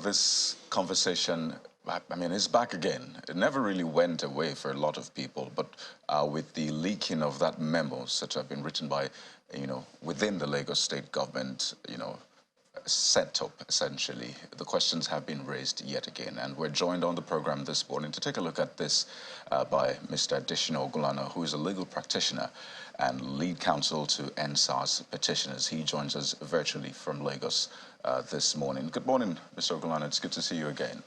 this conversation, I mean, it's back again. It never really went away for a lot of people, but with the leaking of that memo, such have been written by, within the Lagos state government, set up, essentially, the questions have been raised yet again. And we're joined on the program this morning to take a look at this by Mr. Additional Ogulana, who is a legal practitioner and lead counsel to NSA's Petitioners. He joins us virtually from Lagos this morning. Good morning, Mr. Ogulana. It's good to see you again.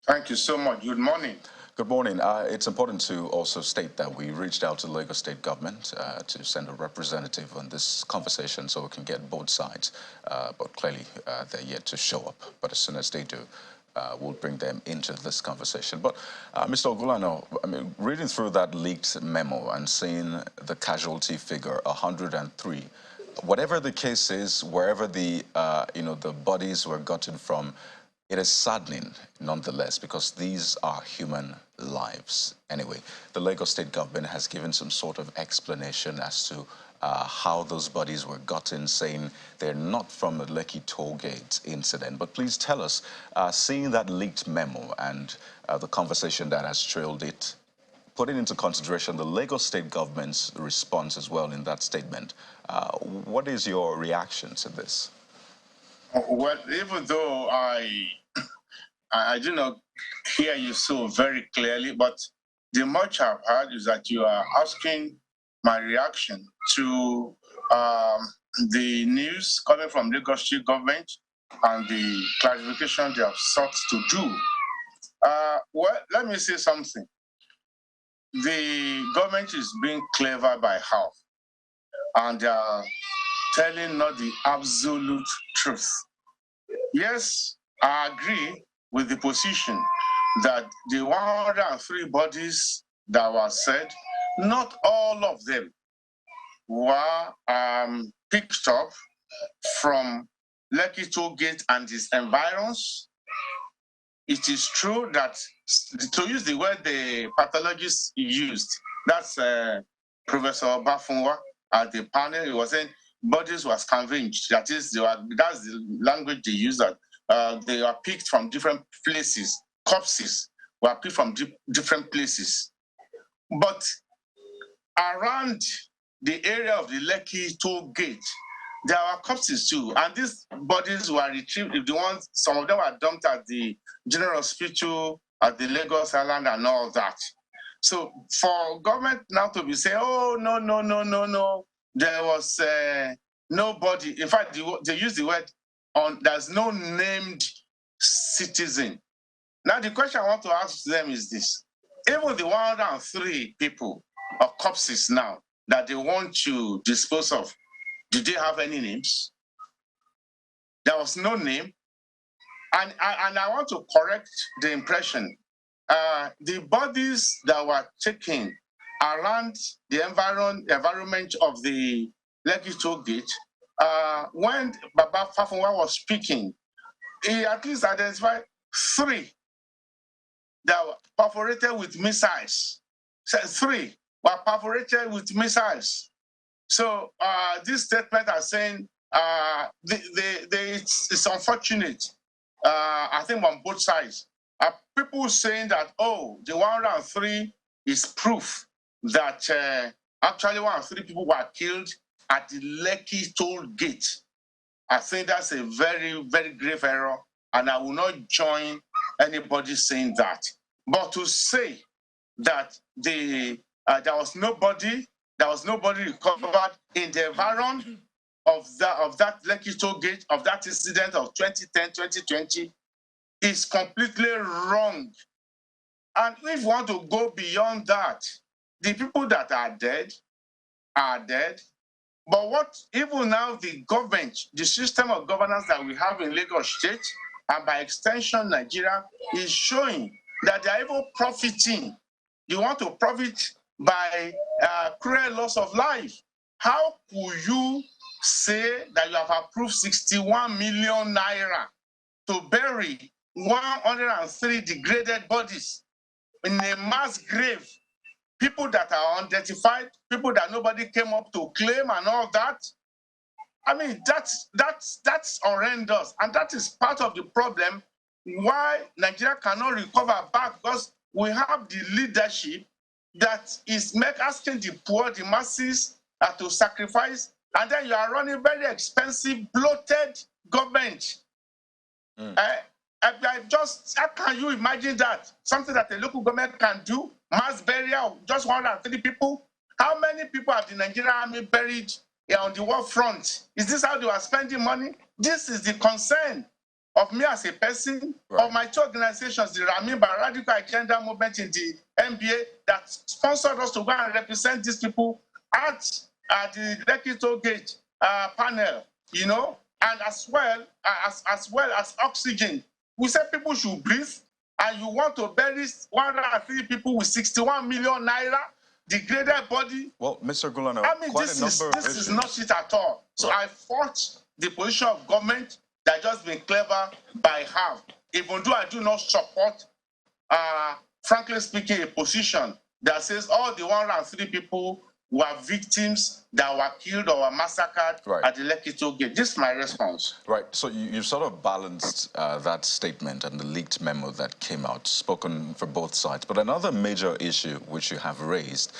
Thank you so much. Good morning. Good morning. It's important to also state that we reached out to Lagos State government to send a representative on this conversation so we can get both sides. But clearly, they're yet to show up. But as soon as they do, we'll bring them into this conversation. But Mr. Ogulana, I mean, reading through that leaked memo and seeing the casualty figure, 103, whatever the case is, wherever the the bodies were gotten from, it is saddening, nonetheless, because these are human lives. Anyway, the Lagos state government has given some sort of explanation as to how those bodies were gotten, saying they're not from the Lekki toll gate incident. But please tell us, seeing that leaked memo and the conversation that has trailed it, putting into consideration the Lagos state government's response as well in that statement, what is your reaction to this? Well, even though I do not hear you so very clearly, but the much I've heard is that you are asking my reaction to the news coming from the Lagos state government and the clarification they have sought to do. Well, let me say something. The government is being clever by half, and they are telling not the absolute truth. Yes, I agree with the position that the 103 bodies that were said, not all of them were picked up from Lekki toll gate and its environs. It is true that, to use the word the pathologist used, that's Professor Bafunwa at the panel, he was saying bodies were scavenged. That is, that's the language they use, that they were picked from different places. Corpses were picked from different places. But around the area of the Lekki toll gate, there were corpses too, and these bodies were retrieved. Some of them were dumped at the General Hospital at the Lagos Island and all that. So for government now to be saying, "Oh no," there was nobody. In fact, they use the word there's no named citizen. Now the question I want to ask them is this: even the 103 people or corpses now that they want to dispose of, did they have any names? There was no name. And I want to correct the impression. The bodies that were taken around the environment of the Lekki toll gate, when Baba Fafunwa was speaking, he at least identified 3 that were perforated with missiles. So 3 were perforated with missiles. So this statement are saying it's unfortunate. I think on both sides, people saying that, oh, the 103 is proof that actually 103 people were killed at the Lekki toll gate. I think that's a very, very grave error, and I will not join anybody saying that. But to say that there was nobody recovered in the environment of that Lekki toll gate, of that incident of 2010, 2020, is completely wrong. And if we want to go beyond that, the people that are dead are dead. But what even now the government, the system of governance that we have in Lagos State, and by extension Nigeria, is showing that they are even profiting. You want to profit by cruel loss of life. How could you say that you have approved 61 million naira to bury 103 degraded bodies in a mass grave? People that are unidentified, people that nobody came up to claim and all that. I mean, that's horrendous. And that is part of the problem why Nigeria cannot recover back, because we have the leadership that is asking the poor, the masses, to sacrifice, and then you are running very expensive, bloated government. How can you imagine that? Something that a local government can do, mass burial of just 103 people? How many people have the Nigerian army buried on the war front? Is this how they are spending money? This is the concern of me as a person, of my two organizations, the Ramimba Radical Agenda Movement in the NBA, that sponsored us to go and represent these people at the Lekki Gate panel, you know, and as well as oxygen. We said people should breathe, and you want to bury 103 people with 61 million naira, degraded body. Well, Mr. Gulano, I mean, this is not it at all. So I fought the position of government that just been clever by half, even though I do not support, frankly speaking, a position that says all the 103 people were victims that were killed or were massacred at the Lekki Gate. This is my response. Right. So you sort of balanced that statement and the leaked memo that came out, spoken for both sides. But another major issue which you have raised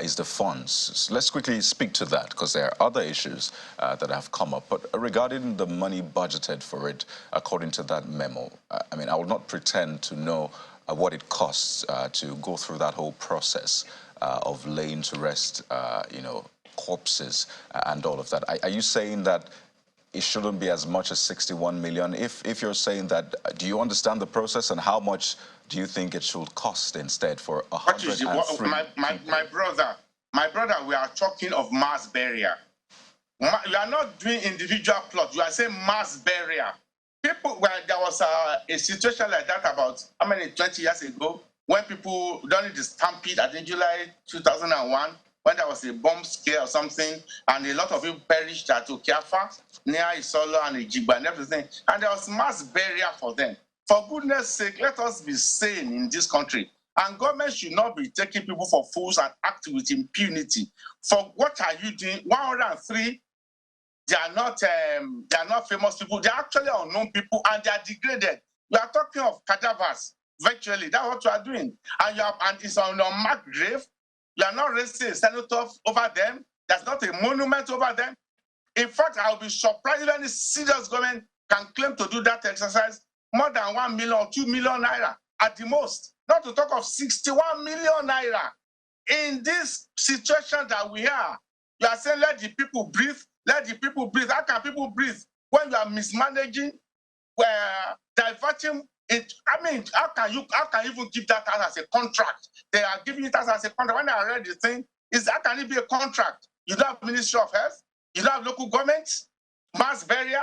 is the funds. So let's quickly speak to that, because there are other issues that have come up. But regarding the money budgeted for it, according to that memo, I mean, I will not pretend to know what it costs to go through that whole process of laying to rest, you know, corpses and all of that. Are you saying that it shouldn't be as much as 61 million? If you're saying that, do you understand the process, and how much do you think it should cost instead for 103 my brother, we are talking of mass burial. You are not doing individual plots. You are saying mass burial. People, well, there was a situation like that about, 20 years ago, when people, during the stampede, I think July 2001, when there was a bomb scare or something, and a lot of people perished at Okiafa, near Isolo and Ejigba and everything, and there was mass burial for them. For goodness sake, let us be sane in this country. And government should not be taking people for fools and act with impunity. For what are you doing? 103, they are not famous people. They are actually unknown people, and they are degraded. We are talking of cadavers. Virtually, that's what you are doing. And it's on a marked grave. You are not raising a senator over them. There's not a monument over them. In fact, I'll be surprised if any serious government can claim to do that exercise more than 1 million or 2 million naira at the most. Not to talk of 61 million naira. In this situation that we are, you are saying let the people breathe, let the people breathe. How can people breathe when you are mismanaging, diverting it? I mean, how can you even give that as a contract? They are giving it as a contract. When I read the thing, how can it be a contract? You don't have Ministry of Health, you don't have local governments, mass burial.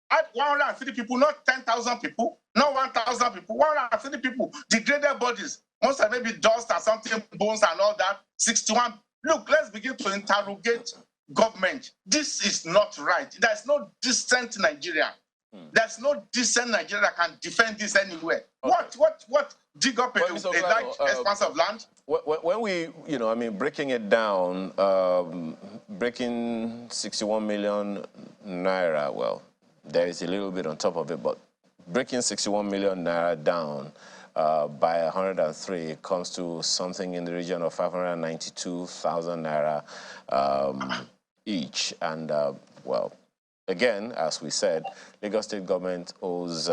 At 103 people, not 10,000 people, not 1,000 people, 103 people, degraded bodies. Most of maybe dust or something, bones and all that. 61. Look, let's begin to interrogate government. This is not right. There's no decent Nigeria. There's no decent Nigeria that can defend this anywhere. Okay. What? Dig up a large expanse of land? When we, breaking it down, breaking 61 million naira, well, there is a little bit on top of it, but breaking 61 million naira down by 103 comes to something in the region of 592,000 naira each. And, well, again, as we said, Lagos State government owes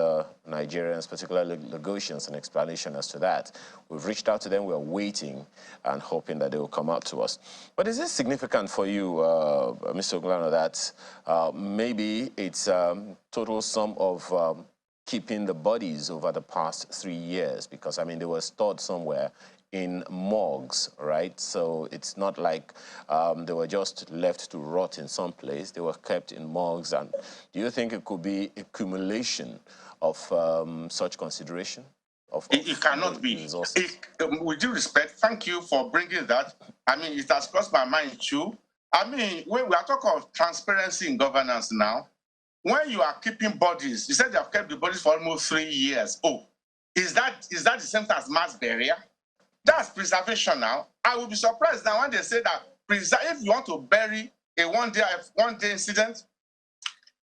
Nigerians, particularly Lagosians, an explanation as to that. We've reached out to them. We're waiting and hoping that they will come out to us. But is this significant for you, Mr. Oglano, that maybe it's total sum of keeping the bodies over the past 3 years? Because, I mean, they were stored somewhere in morgues, right? So it's not like they were just left to rot in some place. They were kept in morgues. And do you think it could be accumulation of such consideration? It cannot be. With due respect, thank you for bringing that. I mean, it has crossed my mind too. I mean, when we are talking of transparency in governance now, when you are keeping bodies, you said you have kept the bodies for almost 3 years. Oh, is that the same thing as mass burial? That's preservation now. I will be surprised now when they say that if you want to bury a one-day incident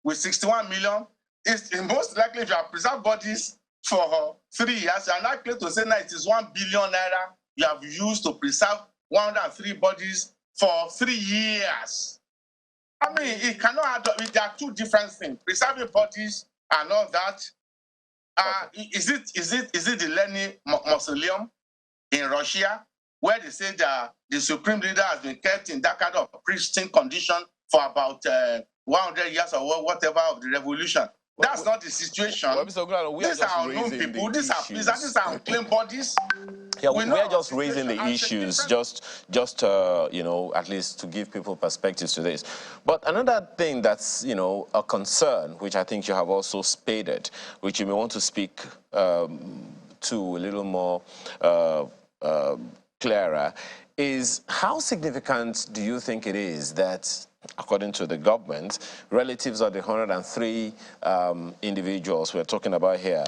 with 61 million. It's most likely if you have preserved bodies for 3 years, you are likely to say now it is 1 billion naira you have used to preserve 103 bodies for 3 years. I mean, it cannot add up. There are two different things: preserving bodies and all that. Is it the Lenin Mausoleum in Russia, where they say that the supreme leader has been kept in that kind of pristine condition for about 100 years or whatever of the revolution? That's not the situation. Well, Mr. Oglano, These are unknown people. These are unclaimed bodies. Yeah, we are just raising the issues, just you know, at least to give people perspectives to this. But another thing that's, you know, a concern, which I think you have also spaded, which you may want to speak to a little more clearer, is how significant do you think it is that, according to the government, relatives of the 103 individuals we're talking about here,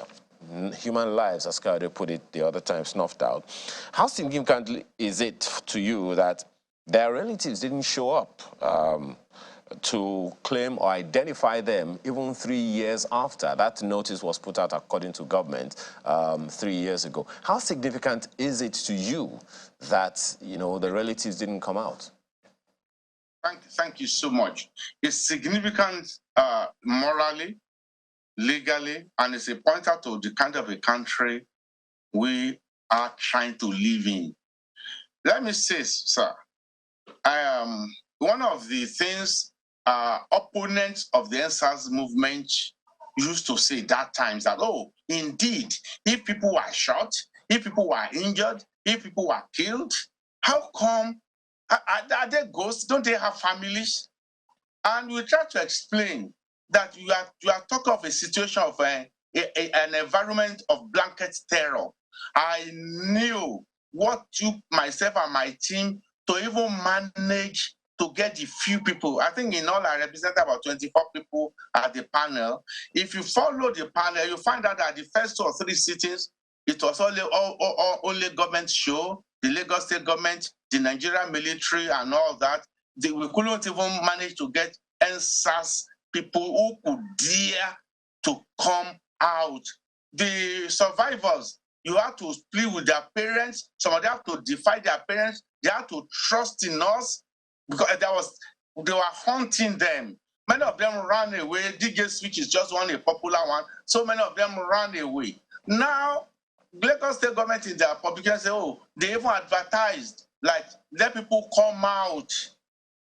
human lives, as Kade put it the other time, snuffed out. How significant is it to you that their relatives didn't show up to claim or identify them even 3 years after that notice was put out, according to government, 3 years ago? How significant is it to you that, you know, the relatives didn't come out? Thank you so much. It's significant morally, legally, and it's a pointer to the kind of a country we are trying to live in. Let me say, sir, one of the things opponents of the NSAS movement used to say that times that, oh, indeed, if people were shot, if people were injured, if people were killed, how come, are they ghosts? Don't they have families? And we try to explain that you are talking of a situation of an environment of blanket terror. I knew what took myself and my team to even manage to get the few people. I think in all I represent about 24 people at the panel. If you follow the panel, you find out that the first 2 or 3 sittings, it was only government show, the Lagos state government, the Nigerian military and all that. We couldn't even manage to get NSAS people who could dare to come out. The survivors, you have to plead with their parents. Some of them have to defy their parents. They have to trust in us because they were haunting them. Many of them ran away. DJ Switch is just a popular one. So many of them ran away. Now, Lagos state government in their publication say, oh, they even advertised, like, let people come out.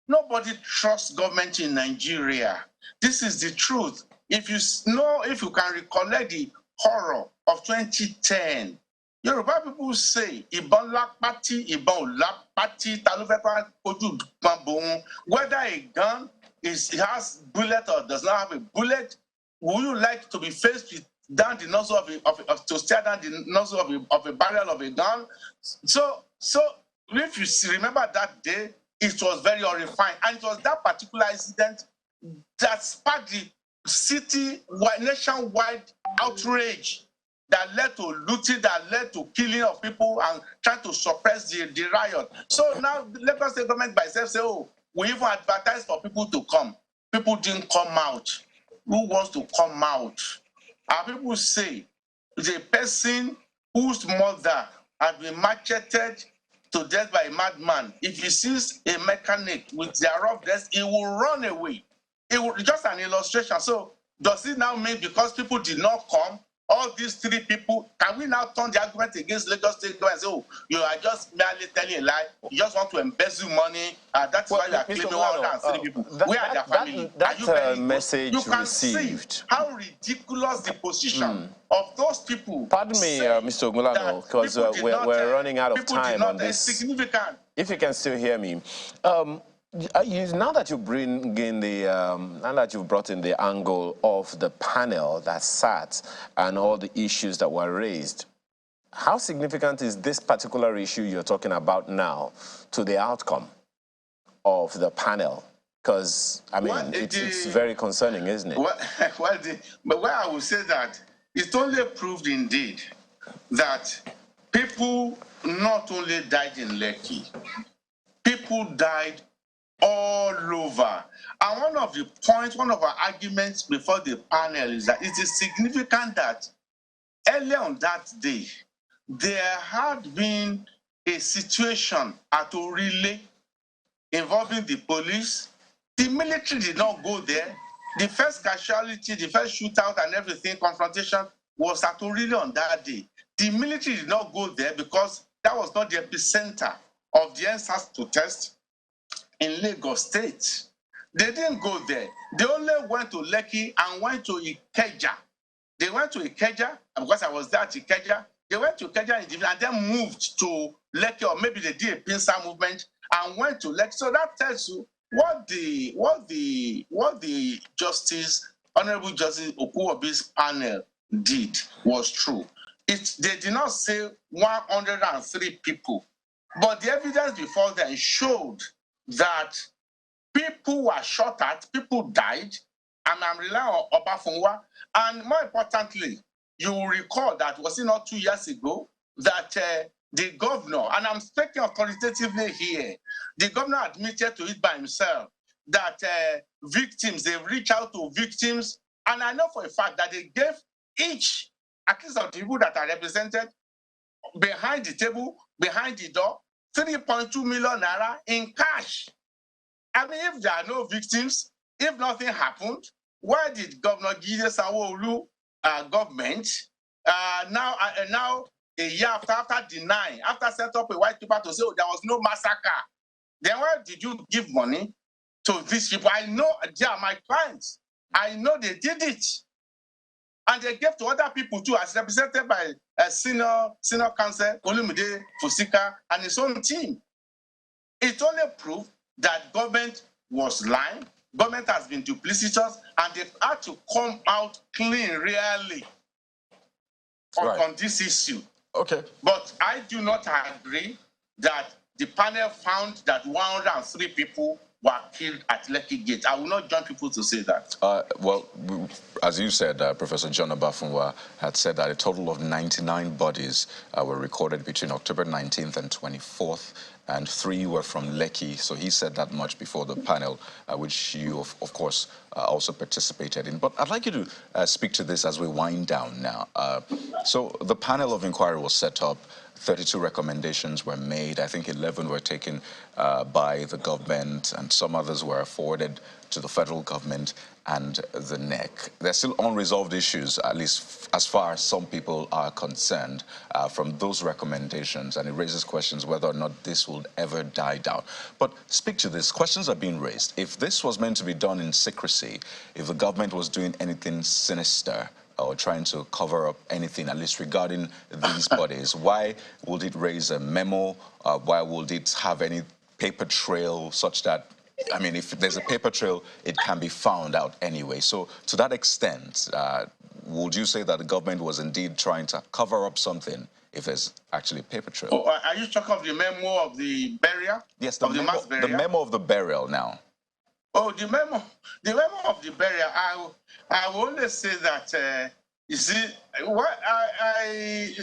Nobody trusts government in Nigeria. This is the truth. If you can recollect the horror of 2010, Yoruba people say, Ìbọn lápátí, ìbọn ò lápátí, ta ló fẹ́ ká kojú ìbọn bòun. Whether a gun has bullet or does not have a bullet, would you like to be faced with down the nozzle to stare down the nozzle of a barrel of a gun? So if you remember that day, it was very horrifying. And it was that particular incident that sparked the nationwide outrage that led to looting, that led to killing of people and trying to suppress the riot. So now the Lagos state government by itself say, oh, we even advertise for people to come. People didn't come out. Who wants to come out? Our people say the person whose mother had been macheted to death by a madman, if he sees a mechanic with their rough dress, he will run away. It will just an illustration. So does it now mean because people did not come, all these 3 people, can we now turn the argument against Lagos state government and say, oh, you are just merely telling a lie, you just want to embezzle money, that's why you are claiming 103 people. Where are their family? Are you very message you can received. see how ridiculous the position of those people. Pardon me, Mr. Ogulano, because we're running out of time on this. Significant. If you can still hear me. Now that you bring in now that you've brought in the angle of the panel that sat and all the issues that were raised, how significant is this particular issue you're talking about now to the outcome of the panel? Because, I mean, it's very concerning, isn't it? But where I would say that it's only proved indeed that people not only died in Lekki, people died all over. And one of the points, one of our arguments before the panel is that it is significant that earlier on that day, there had been a situation at Orile involving the police. The military did not go there. The first casualty, the first shootout and everything, confrontation was at Orile on that day. The military did not go there because that was not the epicenter of the NSAS protest in Lagos State. They didn't go there. They only went to Lekki and went to Ikeja. They went to Ikeja, because I was there at Ikeja. They went to Ikeja and then moved to Lekki, or maybe they did a pincer movement and went to Lekki. So that tells you what the Justice, Honorable Justice Okuwobi's panel did was true. They did not say 103 people, but the evidence before them showed that people were shot at, people died, and I'm relying on Obafunwa. And more importantly, you will recall that, was it not 2 years ago, that the governor, and I'm speaking authoritatively here, the governor admitted to it by himself that victims, they reach out to victims, and I know for a fact that they gave each, at least of the people that are represented behind the table, behind the door, 3.2 million naira in cash. I mean, if there are no victims, if nothing happened, why did Governor Jide Sanwo-Olu government now a year after denying, after set up a white paper to say, oh, there was no massacre, then why did you give money to these people? I know they are my clients. I know they did it. And they gave to other people too, as represented by a senior counsel, Olumide Fusika, and his own team. It only proved that government was lying, government has been duplicitous, and they've had to come out clean, really, on this issue. Okay. But I do not agree that the panel found that 103 people were killed at Lekki Gate. I will not join people to say that. Well, as you said, Professor John Obafunwa had said that a total of 99 bodies were recorded between October 19th and 24th, and 3 were from Lekki. So he said that much before the panel, which you, of course, also participated in. But I'd like you to speak to this as we wind down now. So the panel of inquiry was set up. 32 recommendations were made. I think 11 were taken by the government, and some others were forwarded to the federal government and the NEC. There's still unresolved issues, at least as far as some people are concerned, from those recommendations, and it raises questions whether or not this will ever die down. But speak to this. Questions are being raised. If this was meant to be done in secrecy, if the government was doing anything sinister, or trying to cover up anything, at least regarding these bodies, why would it raise a memo? Why would it have any paper trail such that, I mean, if there's a paper trail, it can be found out anyway. So to that extent, would you say that the government was indeed trying to cover up something if there's actually a paper trail? Oh, are you talking of the memo of the burial? Yes, the memo of the burial now. Oh, the memo of the burial. I will only say that you see, what they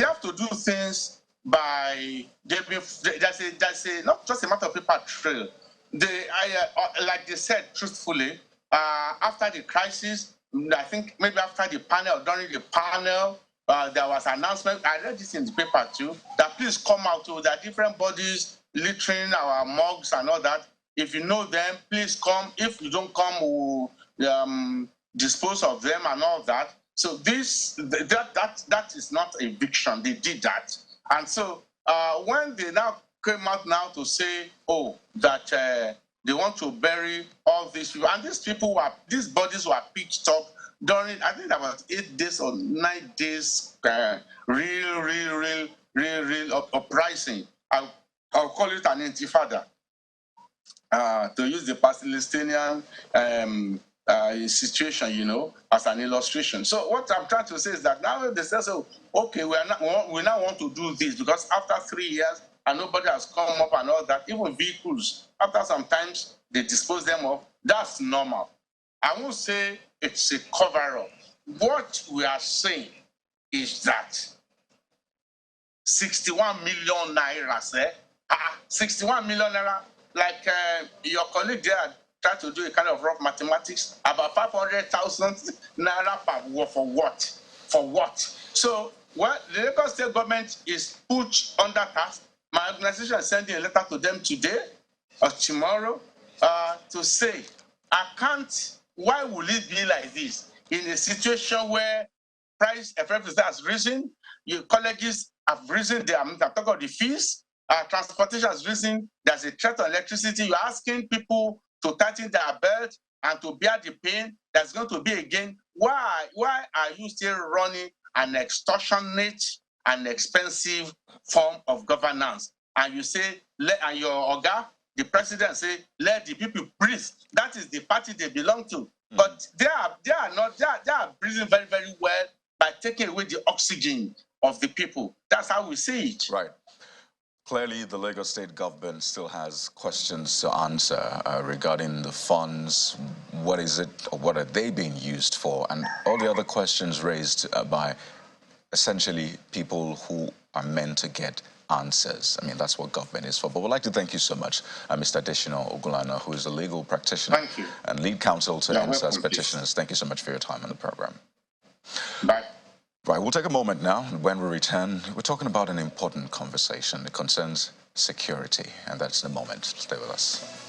have to do things by there's a not just a matter of paper trail. Like they said truthfully, after the crisis, I think maybe after the panel, during the panel, there was an announcement. I read this in the paper too, that please come out to the different bodies littering our mugs and all that. If you know them, please come. If you don't come, we'll dispose of them and all that. So that is not eviction. They did that. And so when they now came out now to say, oh, that they want to bury all these people, and these bodies were picked up during, I think that was 8 days or 9 days, real uprising. I'll call it an intifada. To use the Palestinian situation, you know, as an illustration. So what I'm trying to say is that now they say, so, okay, we now want to do this because after 3 years and nobody has come up and all that, even vehicles, after sometimes they dispose them of, that's normal. I won't say it's a cover-up. What we are saying is that 61 million naira, 61 million naira, like your colleague there tried to do a kind of rough mathematics, about 500,000 naira per war for what? For what? So, well, the Lagos State government is put under task. My organization is sending a letter to them today or tomorrow to say, why will it be like this in a situation where price of everything has risen, your colleges have risen, I'm talking about the fees, transportation has risen, there's a threat on electricity, you're asking people to tighten their belt and to bear the pain that's going to be again. Why are you still running an extortionate and expensive form of governance? And you say, and your Oga, the president, say, let the people breathe. That is the party they belong to. But they are breathing very, very well by taking away the oxygen of the people. That's how we see it. Right. Clearly, the Lagos State government still has questions to answer regarding the funds. What is it, or what are they being used for? And all the other questions raised by essentially people who are meant to get answers. I mean, that's what government is for. But we'd like to thank you so much, Mr. Adesina Ogulana, who is a legal practitioner and lead counsel to NSAS Petitioners. Thank you so much for your time on the program. Bye. Right, we'll take a moment now. When we return, we're talking about an important conversation. It concerns security, and that's the moment. Stay with us.